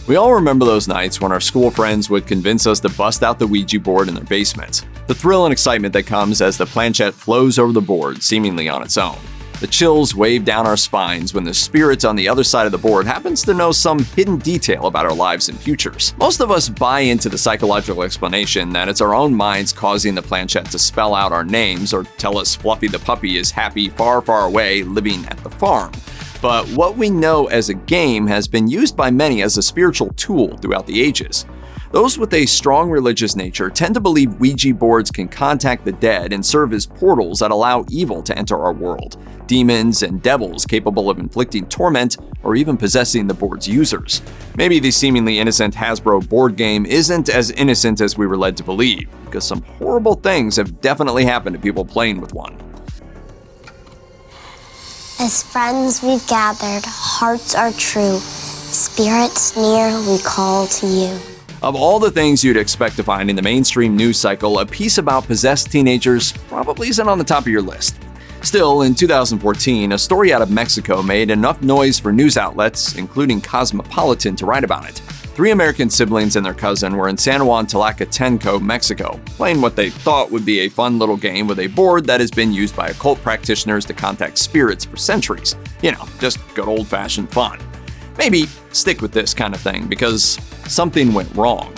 We all remember those nights when our school friends would convince us to bust out the Ouija board in their basement. The thrill and excitement that comes as the planchette flows over the board seemingly on its own. The chills wave down our spines when the spirit on the other side of the board happens to know some hidden detail about our lives and futures. Most of us buy into the psychological explanation that it's our own minds causing the planchette to spell out our names or tell us Fluffy the puppy is happy far, far away living at the farm. But what we know as a game has been used by many as a spiritual tool throughout the ages. Those with a strong religious nature tend to believe Ouija boards can contact the dead and serve as portals that allow evil to enter our world. Demons and devils capable of inflicting torment or even possessing the board's users. Maybe the seemingly innocent Hasbro board game isn't as innocent as we were led to believe, because some horrible things have definitely happened to people playing with one. As friends we've gathered, hearts are true. Spirits near, we call to you. Of all the things you'd expect to find in the mainstream news cycle, a piece about possessed teenagers probably isn't on the top of your list. Still, in 2014, a story out of Mexico made enough noise for news outlets, including Cosmopolitan, to write about it. 3 American siblings and their cousin were in San Juan Tlacatenco, Mexico, playing what they thought would be a fun little game with a board that has been used by occult practitioners to contact spirits for centuries. You know, just good old-fashioned fun. Maybe stick with this kind of thing, because something went wrong.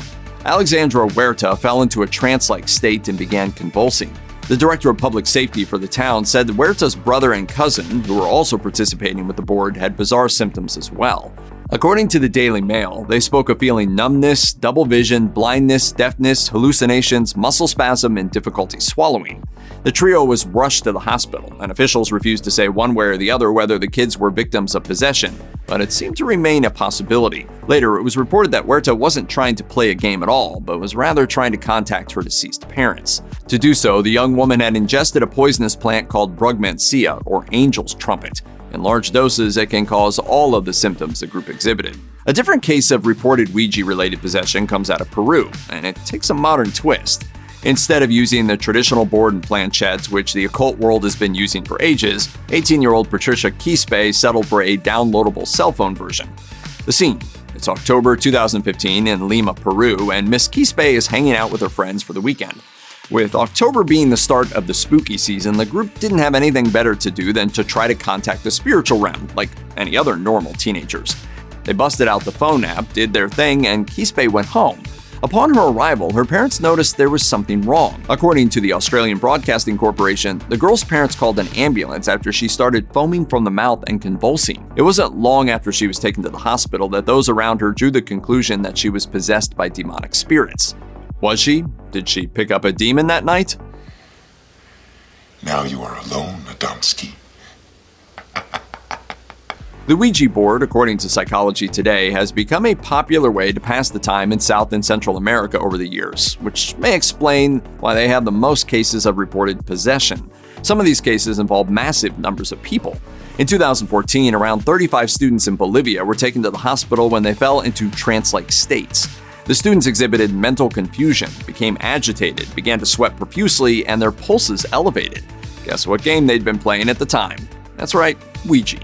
Alexandra Huerta fell into a trance-like state and began convulsing. The director of public safety for the town said that Huerta's brother and cousin, who were also participating with the board, had bizarre symptoms as well. According to the Daily Mail, they spoke of feeling numbness, double vision, blindness, deafness, hallucinations, muscle spasm, and difficulty swallowing. The trio was rushed to the hospital, and officials refused to say one way or the other whether the kids were victims of possession, but it seemed to remain a possibility. Later, it was reported that Huerta wasn't trying to play a game at all, but was rather trying to contact her deceased parents. To do so, the young woman had ingested a poisonous plant called brugmansia, or angel's trumpet. In large doses, it can cause all of the symptoms the group exhibited. A different case of reported Ouija-related possession comes out of Peru, and it takes a modern twist. Instead of using the traditional board and planchettes, which the occult world has been using for ages, 18-year-old Patricia Quispe settled for a downloadable cell phone version. The scene: it's October 2015 in Lima, Peru, and Miss Quispe is hanging out with her friends for the weekend. With October being the start of the spooky season, the group didn't have anything better to do than to try to contact the spiritual realm, like any other normal teenagers. They busted out the phone app, did their thing, and Quispe went home. Upon her arrival, her parents noticed there was something wrong. According to the Australian Broadcasting Corporation, the girl's parents called an ambulance after she started foaming from the mouth and convulsing. It wasn't long after she was taken to the hospital that those around her drew the conclusion that she was possessed by demonic spirits. Was she? Did she pick up a demon that night? Now you are alone, Adamski. The Ouija board, according to Psychology Today, has become a popular way to pass the time in South and Central America over the years, which may explain why they have the most cases of reported possession. Some of these cases involve massive numbers of people. In 2014, around 35 students in Bolivia were taken to the hospital when they fell into trance-like states. The students exhibited mental confusion, became agitated, began to sweat profusely, and their pulses elevated. Guess what game they'd been playing at the time? That's right, Ouija.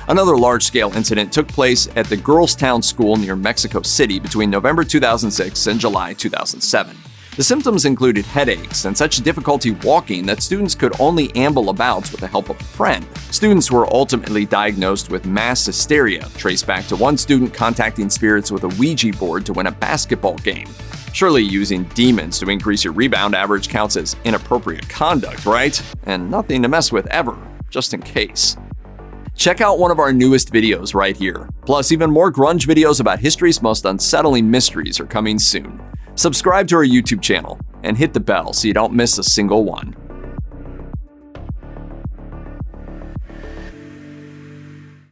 Another large-scale incident took place at the Girls Town School near Mexico City between November 2006 and July 2007. The symptoms included headaches and such difficulty walking that students could only amble about with the help of a friend. Students were ultimately diagnosed with mass hysteria, traced back to one student contacting spirits with a Ouija board to win a basketball game. Surely using demons to increase your rebound average counts as inappropriate conduct, right? And nothing to mess with ever, just in case. Check out one of our newest videos right here. Plus, even more grunge videos about history's most unsettling mysteries are coming soon. Subscribe to our YouTube channel and hit the bell so you don't miss a single one.